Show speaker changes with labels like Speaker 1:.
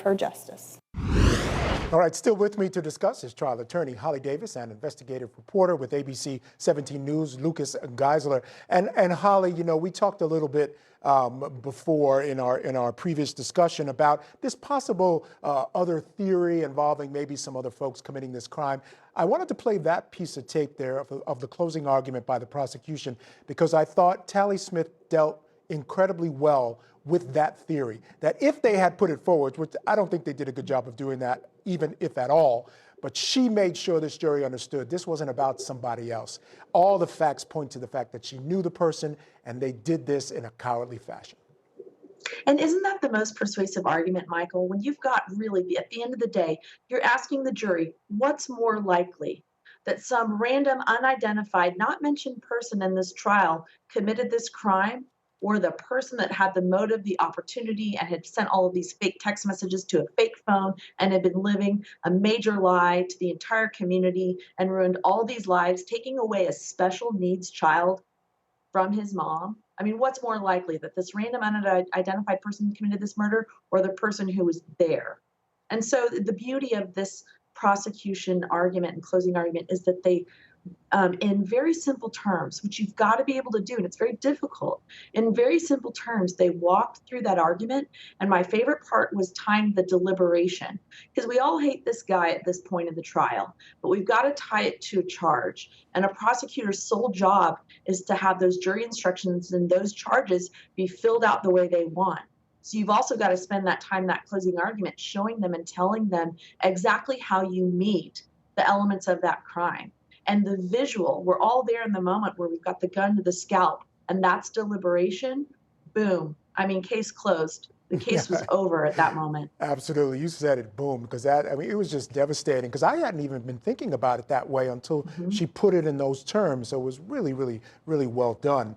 Speaker 1: her justice.
Speaker 2: All right, still with me to discuss is trial attorney Holly Davis and investigative reporter with ABC 17 News, Lucas Geisler. And Holly, you know, we talked a little bit before in our previous discussion about this possible other theory involving maybe some other folks committing this crime. I wanted to play that piece of tape there of the closing argument by the prosecution because I thought Tally Smith dealt incredibly well with that theory, that if they had put it forward, which I don't think they did a good job of doing that, even if at all, but she made sure this jury understood this wasn't about somebody else. All the facts point to the fact that she knew the person and they did this in a cowardly fashion.
Speaker 3: And isn't that the most persuasive argument, Michael? When you've got really, at the end of the day, you're asking the jury, what's more likely? That some random, unidentified, not mentioned person in this trial committed this crime, or the person that had the motive, the opportunity, and had sent all of these fake text messages to a fake phone and had been living a major lie to the entire community and ruined all these lives, taking away a special needs child from his mom? I mean, what's more likely, that this random unidentified person committed this murder or the person who was there? And so the beauty of this prosecution argument and closing argument is that they, in very simple terms, which you've got to be able to do, and it's very difficult, in very simple terms, they walked through that argument. And my favorite part was timed the deliberation, because we all hate this guy at this point in the trial, but we've got to tie it to a charge. And a prosecutor's sole job is to have those jury instructions and those charges be filled out the way they want. So you've also got to spend that time, that closing argument, showing them and telling them exactly how you meet the elements of that crime. And the visual, we're all there in the moment where we've got the gun to the scalp, and that's deliberation. Boom. I mean, case closed. The case was over at that moment.
Speaker 2: Absolutely. You said it, boom, because it was just devastating because I hadn't even been thinking about it that way until she put it in those terms. So it was really, really, really well done.